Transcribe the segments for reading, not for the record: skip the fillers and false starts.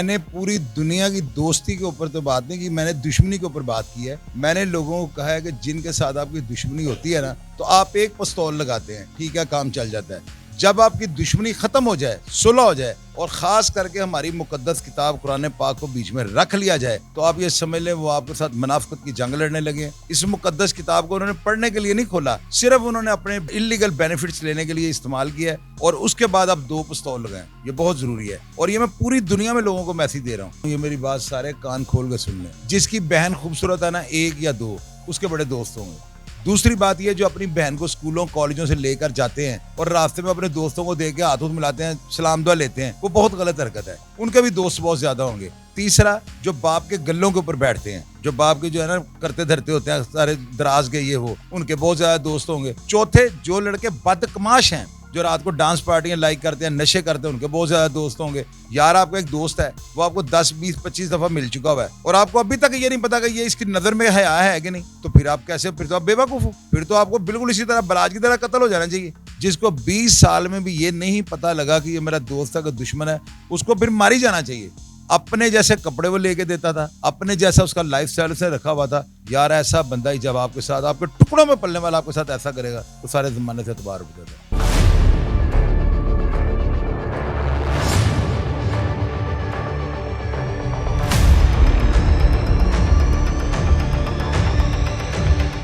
मैंने पूरी दुनिया की दोस्ती के ऊपर तो बात नहीं की, मैंने दुश्मनी के ऊपर बात की है। मैंने लोगों को कहा है कि जिनके साथ आपकी दुश्मनी होती है ना, तो आप एक पिस्तौल लगाते हैं, ठीक है, काम चल जाता है। जब आपकी दुश्मनी खत्म हो जाए, सुलह हो जाए, और खास करके हमारी मुकद्दस किताब कुरान पाक को बीच में रख लिया जाए, तो आप ये समझ लें वो आपके साथ मुनाफिकत की जंग लड़ने लगे। इस मुकद्दस किताब को उन्होंने पढ़ने के लिए नहीं खोला, सिर्फ उन्होंने अपने इलीगल बेनिफिट्स लेने के लिए इस्तेमाल किया है। और उसके बाद आप दो पिस्तौल लगाएं, ये बहुत जरूरी है। और ये मैं पूरी दुनिया में लोगों को मैसेज दे रहा हूँ, ये मेरी बात सारे कान खोल के सुन लें। जिसकी बहन खूबसूरत है ना, एक या दो, उसके बड़े दोस्त होंगे। दूसरी बात ये, जो अपनी बहन को स्कूलों कॉलेजों से लेकर जाते हैं और रास्ते में अपने दोस्तों को देख के हाथ मिलाते हैं, सलाम दुआ लेते हैं, वो बहुत गलत हरकत है। उनके भी दोस्त बहुत ज्यादा होंगे। तीसरा, जो बाप के गल्लों के ऊपर बैठते हैं, जो बाप के जो है ना करते धरते होते हैं, सारे दराज के ये वो, उनके बहुत ज्यादा दोस्त होंगे। चौथे, जो लड़के बदकमाश हैं, जो रात को डांस पार्टियां लाइक करते हैं, नशे करते हैं, उनके बहुत ज्यादा दोस्त होंगे। यार, आपका एक दोस्त है, वो आपको 10, 20, 25 दफा मिल चुका हुआ है और आपको अभी तक ये नहीं पता कि ये इसकी नजर में हया है कि नहीं, तो फिर आप कैसे, फिर तो आप बेवकूफ हो। फिर तो आपको बिल्कुल इसी तरह बलाज की तरह कत्ल हो जाना चाहिए। जिसको 20 साल में भी ये नहीं पता लगा कि ये मेरा दोस्त है, कि दुश्मन है, उसको फिर मारी जाना चाहिए। अपने जैसे कपड़े वो लेके देता था, अपने जैसा उसका लाइफस्टाइल से रखा हुआ था। यार, ऐसा बंदा ही जब आपके साथ, आपके टुकड़ों में पलने वाला आपके साथ ऐसा करेगा, तो सारे जमाने से एतबार उठ जाता है।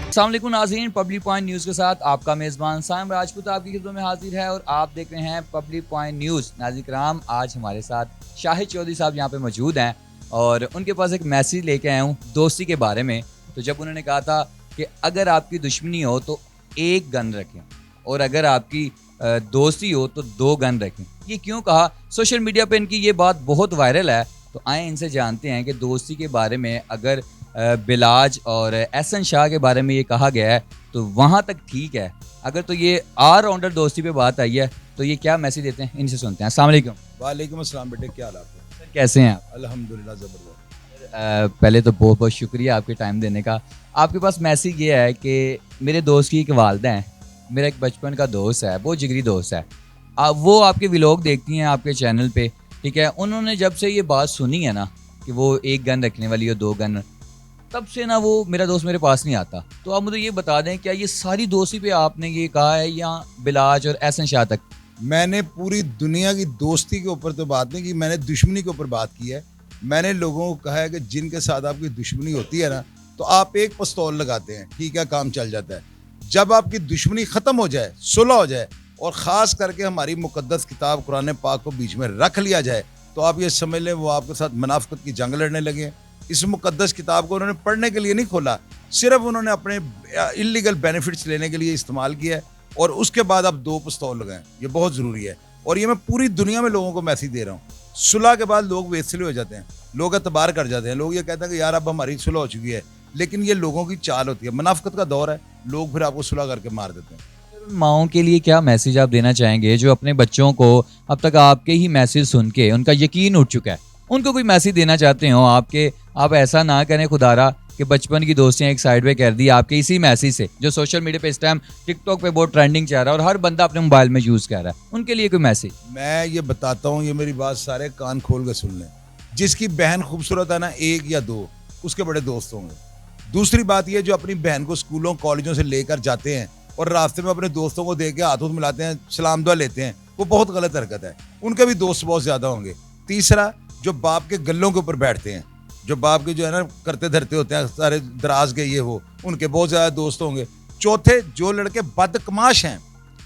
अस्सलाम वालेकुम नाज़रीन, पब्लिक पॉइंट न्यूज़ के साथ आपका मेज़बान साइम राजपूत आपकी खिदमत में हाजिर है और आप देख रहे हैं पब्लिक पॉइंट न्यूज़। नाज़रीन कराम, आज हमारे साथ शाहिद चौधरी साहब यहाँ पे मौजूद हैं और उनके पास एक मैसेज लेके आया हूँ दोस्ती के बारे में। तो जब उन्होंने कहा था कि अगर आपकी दुश्मनी हो तो एक गन रखें और अगर आपकी दोस्ती हो तो 2 गन रखें। ये क्यों कहा? सोशल मीडिया पर इनकी ये बात बहुत वायरल है, तो आए इनसे जानते हैं कि दोस्ती के बारे में अगर बिलाज और एहसन शाह के बारे में ये कहा गया है तो वहाँ तक ठीक है, अगर तो ये ऑलराउंडर दोस्ती पे बात आई है तो ये क्या मैसेज देते हैं, इनसे सुनते हैं। अस्सलाम वालेकुम। वालेकुम अस्सलाम बेटे, क्या हाल है? सर, कैसे हैं आप? अल्हम्दुलिल्लाह ज़बरदस्त। पहले तो बहुत बहुत शुक्रिया आपके टाइम देने का। आपके पास मैसेज ये है कि मेरे दोस्त की एक वालदा हैं, मेरा एक बचपन का दोस्त है, बहुत जिगरी दोस्त है। वो आपके व्लॉग देखती हैं आपके चैनल पे, ठीक है। उन्होंने जब से ये बात सुनी है ना कि वो एक गन रखने वाली हो 2 गन, तब से ना वो मेरा दोस्त मेरे पास नहीं आता। तो आप मुझे ये बता दें, क्या ये सारी दोस्ती पे आपने ये कहा है या बिलाज और एहसन शाह तक? मैंने पूरी दुनिया की दोस्ती के ऊपर तो बात नहीं की, मैंने दुश्मनी के ऊपर बात की है। मैंने लोगों को कहा है कि जिनके साथ आपकी दुश्मनी होती है ना, तो आप एक पिस्तौल लगाते हैं, ठीक है, काम चल जाता है। जब आपकी दुश्मनी खत्म हो जाए, सुलह हो जाए, और खास करके हमारी मुकद्दस किताब कुरान पाक को बीच में रख लिया जाए, तो आप ये समझ लें वो आपके साथ मुनाफिकत की जंग लड़ने लगे। इस मुकद्दस किताब को उन्होंने पढ़ने के लिए नहीं खोला, सिर्फ उन्होंने अपने इलीगल बेनिफिट्स लेने के लिए इस्तेमाल किया है। और उसके बाद आप 2 पिस्तौल लगाएं, ये बहुत जरूरी है। और ये मैं पूरी दुनिया में लोगों को मैसेज दे रहा हूँ। सुलह के बाद लोग वेसले हो जाते हैं, लोग एतबार कर जाते हैं, लोग ये कहते हैं कि यार अब हमारी सुलह हो चुकी है, लेकिन ये लोगों की चाल होती है, मुनाफिकत का दौर है, लोग फिर आपको सुलह करके मार देते हैं। माओं के लिए क्या मैसेज आप देना चाहेंगे जो अपने बच्चों को अब तक आपके ही मैसेज सुन के उनका यकीन उठ चुका है, उनको कोई मैसेज देना चाहते हो आपके? आप ऐसा ना करें खुदारा कि बचपन की दोस्तियां एक साइड पे कर दी आपके इसी मैसेज से, जो सोशल मीडिया पे इस टाइम टिकटॉक पे बहुत ट्रेंडिंग चल रहा है और हर बंदा अपने मोबाइल में यूज कर रहा है। उनके लिए कोई मैसेज? मैं ये बताता हूँ, ये मेरी बात सारे कान खोल के सुन लें। जिसकी बहन खूबसूरत है ना, 1 या 2, उसके बड़े दोस्त होंगे। दूसरी बात ये, जो अपनी बहन को स्कूलों कॉलेजों से लेकर जाते हैं और रास्ते में अपने दोस्तों को देख के हाथ मिलाते हैं, सलाम दुआ लेते हैं, वो बहुत गलत हरकत है। उनके भी दोस्त बहुत ज्यादा होंगे। तीसरा, जो बाप के गल्लों के ऊपर बैठते हैं, जो बाप के जो है ना करते धरते होते हैं, सारे दराज के ये वो, उनके बहुत ज्यादा दोस्त होंगे। चौथे, जो लड़के बदकमाश हैं,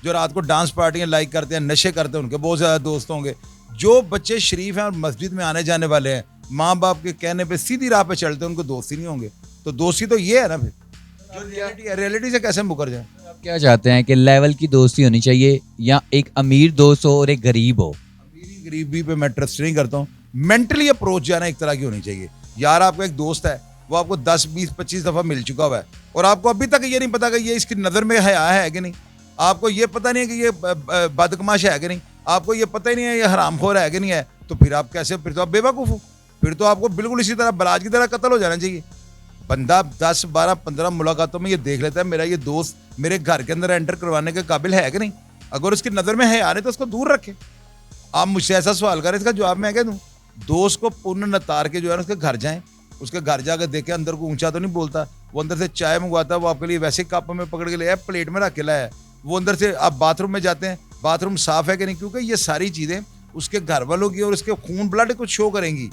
जो रात को डांस पार्टियां लाइक करते हैं, नशे करते हैं, उनके बहुत ज्यादा दोस्त होंगे। जो बच्चे शरीफ हैं और मस्जिद में आने जाने वाले हैं, माँ बाप के कहने पे सीधी राह पे चलते हैं, उनको दोस्ती नहीं होंगे। तो दोस्ती तो ये है ना, फिर जो रियलिटी है, रियलिटी से कैसे मुकर जाए? आप क्या चाहते हैं कि लेवल की दोस्ती होनी चाहिए या एक अमीर दोस्त हो और एक गरीब हो? अमीरी गरीबी पे मैं ट्रस्ट नहीं करता हूँ। मेंटली अप्रोच जो है ना, एक तरह की होनी चाहिए। यार, आपका एक दोस्त है, वो आपको 10, 20, 25 दफा मिल चुका हुआ है और आपको अभी तक ये नहीं पता कि ये इसकी नजर में हया है कि नहीं, आपको ये पता नहीं है कि ये बदकमाश है कि नहीं, आपको ये पता ही नहीं है ये हरामखोर है कि नहीं है, तो फिर आप कैसे, फिर तो आप बेवकूफ हो। फिर तो आपको बिल्कुल इसी तरह बलाज की तरह कत्ल हो जाना चाहिए। बंदा 10, 12, 15 मुलाकातों में ये देख लेता है मेरा ये दोस्त मेरे घर के अंदर एंटर करवाने के काबिल है कि नहीं। अगर उसकी नजर में है आ रहे तो उसको दूर रखे। आप मुझसे ऐसा सवाल करें, इसका जवाब मैं क्या दूं? दोस्त को पुण्य नतार के जो है ना उसके घर जाएं, उसके घर जाकर देखें अंदर को ऊंचा तो नहीं बोलता, वो अंदर से चाय मंगवाता है, वो आपके लिए वैसे कप में पकड़ के लाया, प्लेट में रख के लाया है। वो अंदर से आप बाथरूम में जाते हैं, बाथरूम साफ है कि नहीं, क्योंकि ये सारी चीज़ें उसके घर वालों की और उसके खून ब्लड को शो करेंगी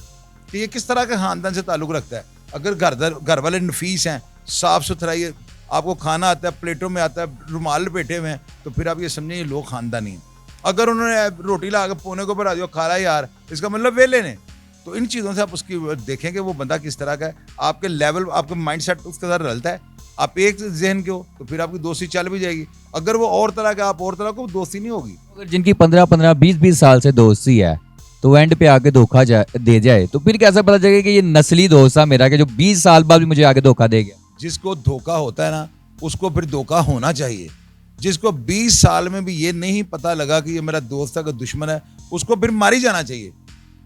कि ये किस तरह के खानदान से ताल्लुक़ रखता है। अगर घर वाले नफीस हैं, साफ़ सुथराई, आपको खाना आता है, प्लेटों में आता है, रुमाल लपेटे हुए हैं, तो फिर आप ये समझें ये लोग खानदानी हैं। अगर उन्होंने रोटी ला के पौने को बढ़ा दिया, खा रहा है यार, इसका मतलब वेले ने, तो इन चीज़ों से आप उसकी देखें कि वो बंदा किस तरह का है, आपके लेवल, आपके माइंड सेट उसके साथ रलता है। आप एक जहन के हो तो फिर आपकी दोस्ती चल भी जाएगी। अगर वो और तरह का, आप और तरह को, दोस्ती नहीं होगी। अगर जिनकी 15-15, 20-20 साल से दोस्ती है तो एंड पे आके धोखा दे जाए तो फिर कैसे पता चलेगा कि ये नस्ली दोस्त था मेरा, कि जो 20 साल बाद भी मुझे आके धोखा दे गया। जिसको धोखा होता है ना उसको फिर धोखा होना चाहिए। जिसको 20 साल में भी ये नहीं पता लगा कि ये मेरा दोस्त है कि दुश्मन है, उसको फिर मारी जाना चाहिए।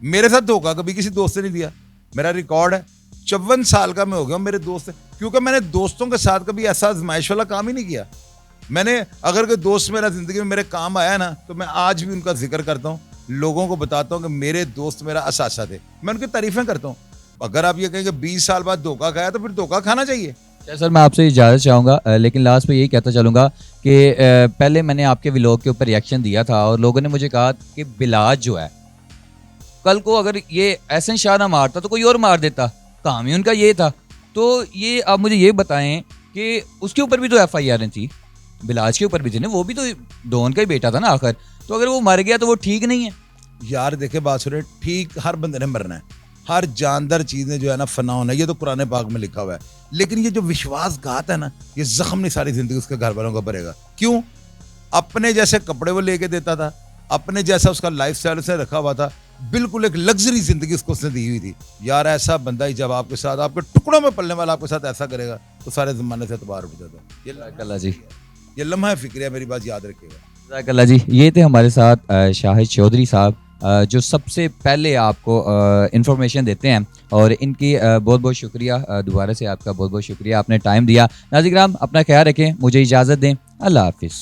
मेरे साथ धोखा कभी किसी दोस्त ने नहीं दिया, मेरा रिकॉर्ड है, 54 साल का मैं हो गया हूँ मेरे दोस्त, क्योंकि मैंने दोस्तों के साथ कभी ऐसा आजमाइश वाला काम ही नहीं किया। मैंने, अगर कोई दोस्त मेरा जिंदगी में मेरे काम आया ना, तो मैं आज भी उनका जिक्र करता हूँ, लोगों को बताता हूँ कि मेरे दोस्त मेरा असासा थे, मैं उनकी तारीफें करता हूँ। अगर आप ये कहें कि 20 साल बाद धोखा खाया तो फिर धोखा खाना चाहिए। सर मैं आपसे इजाज़त चाहूँगा, लेकिन लास्ट पे यही कहता चलूँगा कि पहले मैंने आपके व्लॉग के ऊपर रिएक्शन दिया था और लोगों ने मुझे कहा कि बिलाज जो है, कल को अगर ये एहसन शाह ना मारता तो कोई और मार देता, काम ही उनका ये था। तो ये आप मुझे ये बताएं कि उसके ऊपर भी तो FIR थी, बिलाज के ऊपर भी थी ना, वो भी तो डॉन का ही बेटा था ना आखिर, तो अगर वो मर गया तो वो ठीक नहीं है? यार देखे बात सुने, ठीक हर बंदे ने मरना है, हर जानदार चीज़ ने जो है ना फना होना है, ये तो कुरान पाक में लिखा हुआ है। लेकिन ये जो विश्वासघात है ना, ये जख्म नहीं सारी जिंदगी उसके घर वालों का भरेगा। क्यों? अपने जैसे कपड़े वो लेके देता था, अपने जैसा उसका लाइफ स्टाइल से रखा हुआ था, बिल्कुल एक लग्जरी जिंदगी उसने दी हुई थी। यार ऐसा बंदा ही जब आपके साथ, आपके टुकड़ों में पलने वाला आपके साथ ऐसा करेगा तो सारे जमाने से एतबार हो जाता है। जी, ये लम्हा फिक्र है, मेरी बात याद रखिएगा। जज़ाकल्लाह जी। ये थे हमारे साथ शाहिद चौधरी साहब, जो सबसे पहले आपको इन्फॉर्मेशन देते हैं, और इनकी बहुत बहुत शुक्रिया, दोबारा से आपका बहुत बहुत शुक्रिया, आपने टाइम दिया। नाज़रीन अपना ख्याल रखें, मुझे इजाज़त दें, अल्लाह हाफिज़।